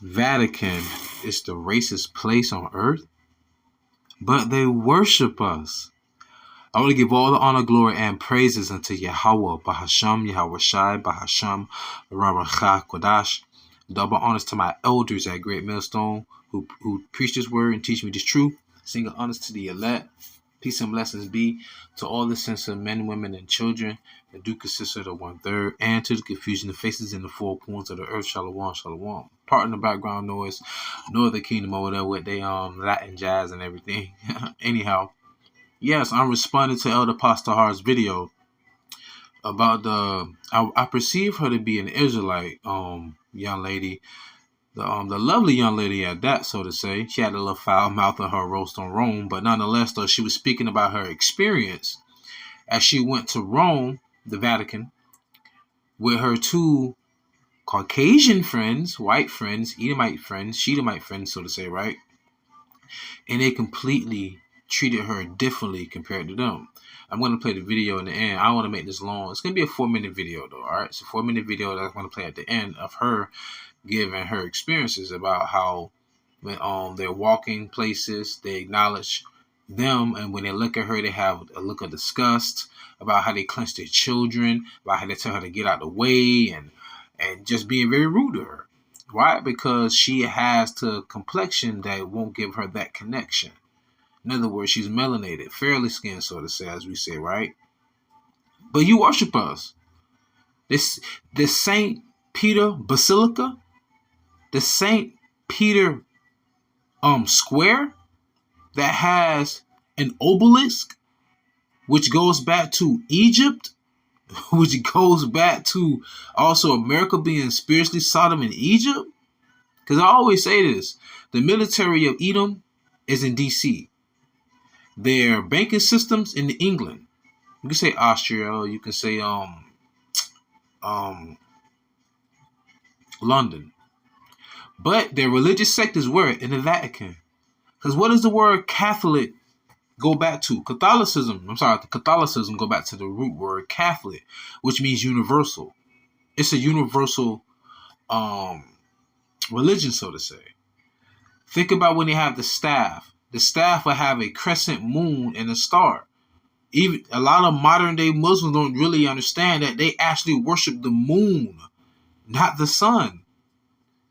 Vatican is the racist place on earth, but they worship us. I want to give all the honor, glory, and praises unto YAHAWAH, BAHASHAM, YAHAWASHI, BAHASHAM, RAWACHAA, QADASH. Double honors to my elders at Great Millstone who preach this word and teach me this truth. Single honors to the elect. Peace and blessings be to all the sensitive men, women, and children that do consist of the 1/3, and to the confusion of faces in the four corners of the earth. Shalom, shalom. Part in the background noise, Northern Kingdom over there with they Latin jazz and everything. Anyhow, yes, I'm responding to Elder Pastor Hart's video about I perceive her to be an Israelite young lady. The lovely young lady at that, so to say. She had a little foul mouth in her roast on Rome, but nonetheless, though, she was speaking about her experience as she went to Rome, the Vatican, with her two Caucasian friends, white friends, Edomite friends, Shedamite friends, so to say, right? And they completely treated her differently compared to them. I'm going to play the video in the end. I don't want to make this long. It's going to be a 4-minute video, though, all right? It's a 4-minute video that I'm going to play at the end of her giving her experiences about how when they're walking places, they acknowledge them, and when they look at her, they have a look of disgust about how they clench their children, about how they tell her to get out the way, and just being very rude to her. Why? Because she has the complexion that won't give her that connection. In other words, she's melanated, fairly skinned, so to say, as we say, right? But you worship us. This St. Peter Basilica, the St. Peter Square that has an obelisk, which goes back to Egypt, which goes back to also America being spiritually Sodom in Egypt. Because I always say this, the military of Edom is in D.C. Their banking systems in England. You can say Austria, or you can say London. But their religious sectors were in the Vatican. Because what does the word Catholic go back to? Catholicism go back to the root word Catholic, which means universal. It's a universal religion, so to say. Think about when they have the staff. The staff will have a crescent moon and a star. Even a lot of modern day Muslims don't really understand that they actually worship the moon, not the sun.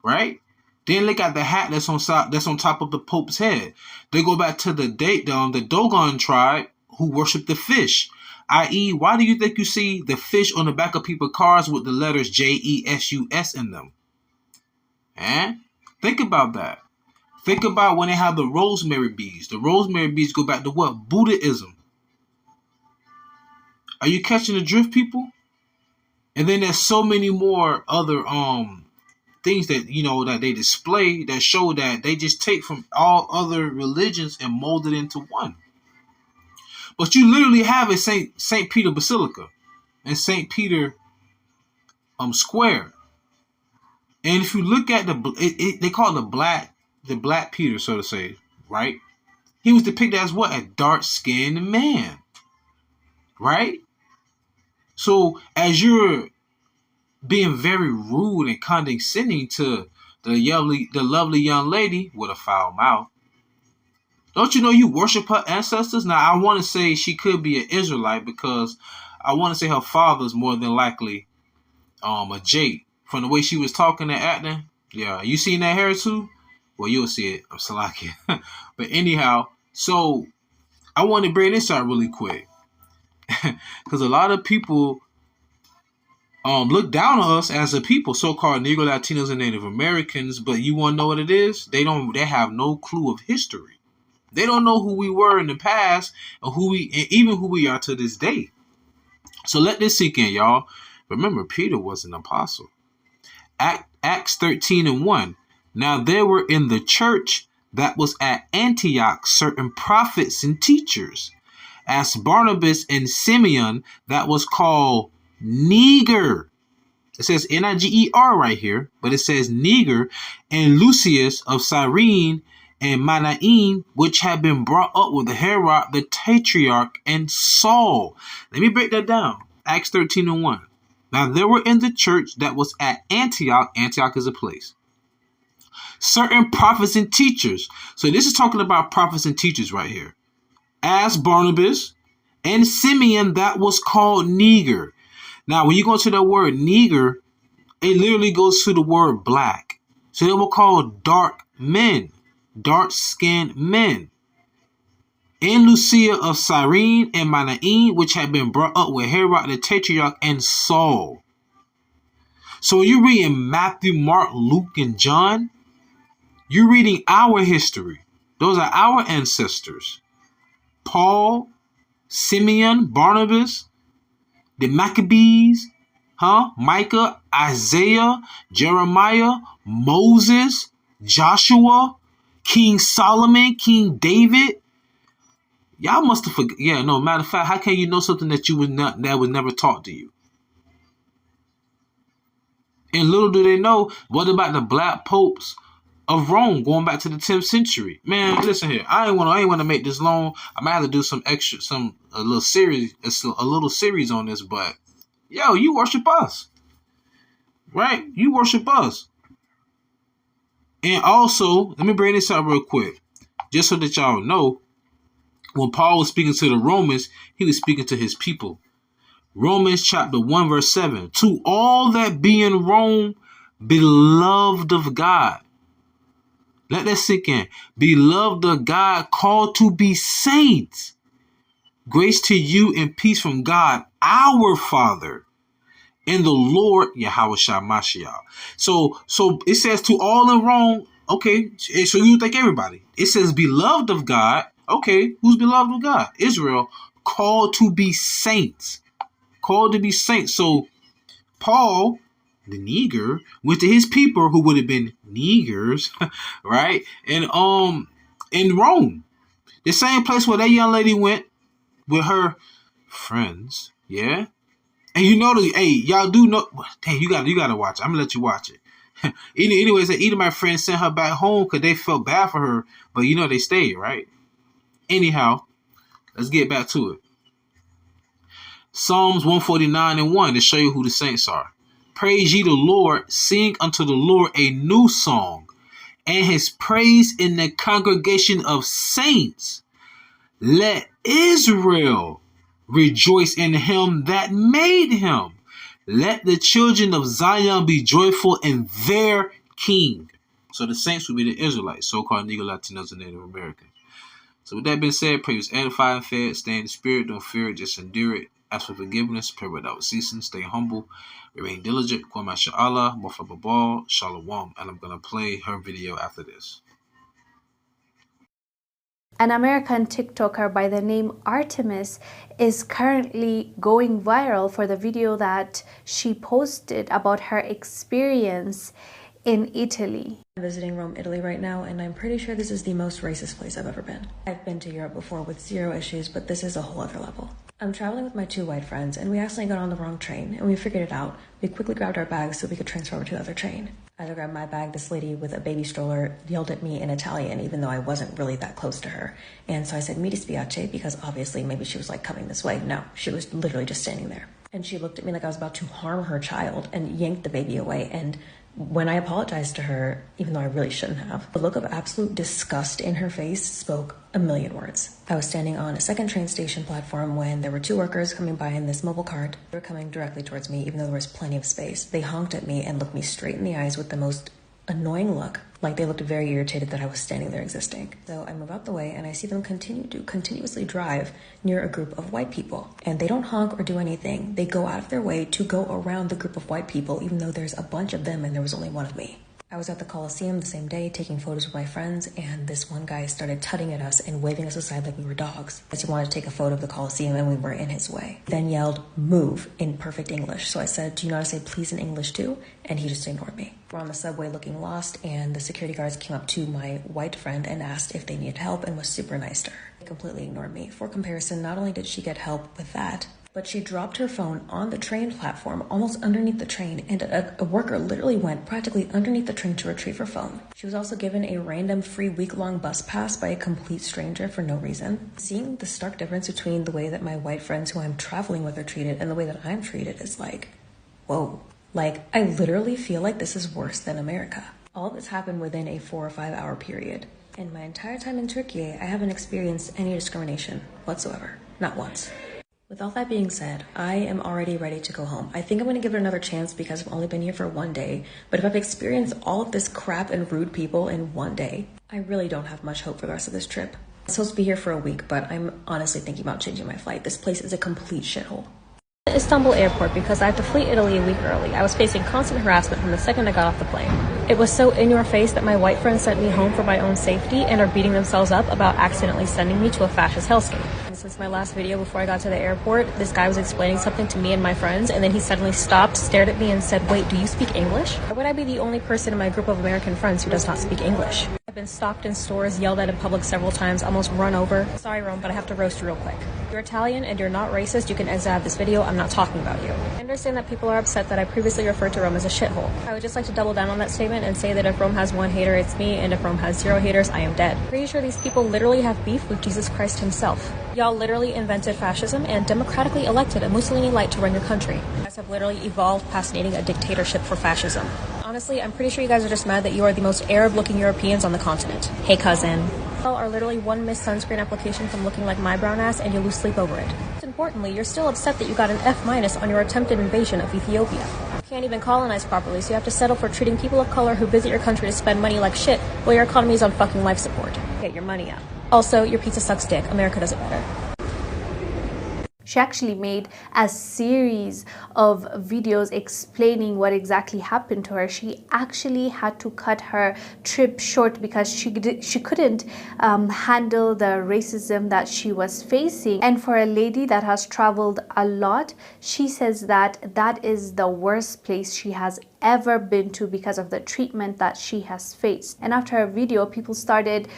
Right? Then look at the hat that's on top of the Pope's head. They go back to the Dogon tribe who worship the fish. I.e., why do you think you see the fish on the back of people's cars with the letters JESUS in them? Think about that. Think about when they have the rosemary beads. The rosemary beads go back to what? Buddhism. Are you catching the drift, people? And then there's so many more other things that that they display that show that they just take from all other religions and mold it into one. But you literally have a Saint Peter Basilica and Saint Peter Square. And if you look at they call it the Black Peter, so to say, right? He was depicted as what? A dark-skinned man, right? So as you're being very rude and condescending to the lovely young lady with a foul mouth, don't you know you worship her ancestors? Now, I want to say she could be an Israelite because I want to say her father's more than likely a Jade. From the way she was talking and acting, yeah. You seen that hair too? Well, you'll see it. I'm Salaki. But anyhow, so I want to bring this out really quick because a lot of people look down on us as a people, so-called Negro, Latinos, and Native Americans. But you want to know what it is? They have no clue of history. They don't know who we were in the past and even who we are to this day. So let this sink in, y'all. Remember, Peter was an apostle. Acts 13:1. Now there were in the church that was at Antioch certain prophets and teachers, as Barnabas and Simeon, that was called Niger. It says Niger right here, but it says Niger, and Lucius of Cyrene, and Manaen, which had been brought up with Herod the Tetrarch, and Saul. Let me break that down. Acts 13:1. Now there were in the church that was at Antioch. Antioch is a place. certain prophets and teachers. So this is talking about prophets and teachers right here. As Barnabas and Simeon that was called Niger. Now, when you go to the word Niger, it literally goes to the word black. So they were called dark men, dark-skinned men. And Lucia of Cyrene and Manaen, which had been brought up with Herod the Tetrarch and Saul. So when you're reading Matthew, Mark, Luke, and John, you're reading our history. Those are our ancestors. Paul, Simeon, Barnabas, the Maccabees, Micah, Isaiah, Jeremiah, Moses, Joshua, King Solomon, King David. Y'all must have forgot. Yeah, no, matter of fact, how can you know something that that was never taught to you? And little do they know, what about the black popes of Rome going back to the 10th century? Man, listen here. I ain't want to make this long. I might have to do a little series on this, but yo, you worship us. Right? You worship us. And also, let me bring this up real quick, just so that y'all know, when Paul was speaking to the Romans, he was speaking to his people. Romans chapter 1 verse 7. To all that be in Rome, beloved of God. Let that sink in. Beloved of God, called to be saints. Grace to you and peace from God, our Father, and the Lord YAHAWASHI. So it says to all in Rome. Okay, so you think everybody. It says beloved of God. Okay, who's beloved of God? Israel, called to be saints. Called to be saints. So Paul, the Niger, went to his people who would have been Negers, right? And in Rome, the same place where that young lady went with her friends, yeah. And you know, hey, y'all do know. Hey, you gotta watch it. I'm gonna let you watch it. Anyways, either my friends sent her back home because they felt bad for her, but you know they stayed, right? Anyhow, let's get back to it. Psalms 149:1 to show you who the saints are. Praise ye the Lord, sing unto the Lord a new song, and his praise in the congregation of saints. Let Israel rejoice in him that made him. Let the children of Zion be joyful in their king. So the saints will be the Israelites, so-called Negro, Latinos, and Native Americans. So with that being said, pray was edified and fed, stay in the spirit, don't fear it, just endure it. Ask for forgiveness, pray without ceasing, stay humble, remain diligent, YAHAWAH, Mofababal, Shalom. And I'm going to play her video after this. An American TikToker by the name Artemis is currently going viral for the video that she posted about her experience in Italy. I'm visiting Rome, Italy right now, and I'm pretty sure this is the most racist place I've ever been. I've been to Europe before with zero issues, but this is a whole other level. I'm traveling with my two white friends, and we accidentally got on the wrong train, and we figured it out. We quickly grabbed our bags so we could transfer over to the other train. As I grabbed my bag, this lady with a baby stroller yelled at me in Italian, even though I wasn't really that close to her. And so I said, "Mi dispiace," because obviously maybe she was like coming this way. No, she was literally just standing there. And she looked at me like I was about to harm her child and yanked the baby away. And when I apologized to her, even though I really shouldn't have, the look of absolute disgust in her face spoke a million words. I was standing on a second train station platform when there were two workers coming by in this mobile cart. They were coming directly towards me, even though there was plenty of space. They honked at me and looked me straight in the eyes with the most annoying look, like they looked very irritated that I was standing there existing. So I move out the way and I see them continuously drive near a group of white people. And they don't honk or do anything. They go out of their way to go around the group of white people, even though there's a bunch of them and there was only one of me. I was at the Coliseum the same day taking photos with my friends, and this one guy started tutting at us and waving us aside like we were dogs, as he wanted to take a photo of the Coliseum and we were in his way. He then yelled, "Move," in perfect English. So I said, "Do you know how to say please in English too?" And he just ignored me. We're on the subway looking lost, and the security guards came up to my white friend and asked if they needed help and was super nice to her. They completely ignored me. For comparison, not only did she get help with that, but she dropped her phone on the train platform, almost underneath the train, and a worker literally went practically underneath the train to retrieve her phone. She was also given a random free week-long bus pass by a complete stranger for no reason. Seeing the stark difference between the way that my white friends who I'm traveling with are treated and the way that I'm treated is like, whoa. Like, I literally feel like this is worse than America. All of this happened within a 4 or 5 hour period. In my entire time in Turkey, I haven't experienced any discrimination whatsoever. Not once. With all that being said, I am already ready to go home. I think I'm going to give it another chance because I've only been here for 1 day. But if I've experienced all of this crap and rude people in 1 day, I really don't have much hope for the rest of this trip. I'm supposed to be here for a week, but I'm honestly thinking about changing my flight. This place is a complete shithole. Istanbul airport because I have to flee Italy a week early. I was facing constant harassment from the second I got off the plane. It was so in your face that my white friends sent me home for my own safety and are beating themselves up about accidentally sending me to a fascist hellscape. And since my last video before I got to the airport, this guy was explaining something to me and my friends, and then he suddenly stopped, stared at me and said, "Wait, do you speak English?" Why would I be the only person in my group of American friends who does not speak English? I've been stopped in stores, yelled at in public several times, almost run over. Sorry, Rome, but I have to roast you real quick. If you're Italian and you're not racist, you can exit out of this video. I'm not talking about you. I understand that people are upset that I previously referred to Rome as a shithole. I would just like to double down on that statement and say that if Rome has 1 hater, it's me, and if Rome has 0 haters, I am dead. Pretty sure these people literally have beef with Jesus Christ himself. Y'all literally invented fascism and democratically elected a Mussolini-lite to run your country. You guys have literally evolved past needing a dictatorship for fascism. Honestly, I'm pretty sure you guys are just mad that you are the most Arab-looking Europeans on the continent. Hey, cousin. Y'all are literally 1 missed sunscreen application from looking like my brown ass, and you lose sleep over it. Most importantly, you're still upset that you got an F- on your attempted invasion of Ethiopia. You can't even colonize properly, so you have to settle for treating people of color who visit your country to spend money like shit while your economy is on fucking life support. Get your money out. Also, your pizza sucks dick. America does it better. She actually made a series of videos explaining what exactly happened to her. She actually had to cut her trip short because she couldn't handle the racism that she was facing. And for a lady that has traveled a lot, she says that that is the worst place she has ever been to because of the treatment that she has faced. And after her video, people started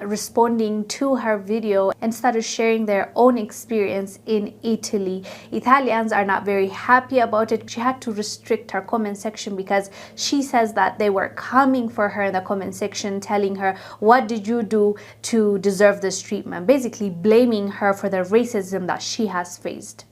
responding to her video and started sharing their own experience in Italy. Italians are not very happy about it. She had to restrict her comment section because she says that they were coming for her in the comment section, telling her, "What did you do to deserve this treatment?" Basically blaming her for the racism that she has faced.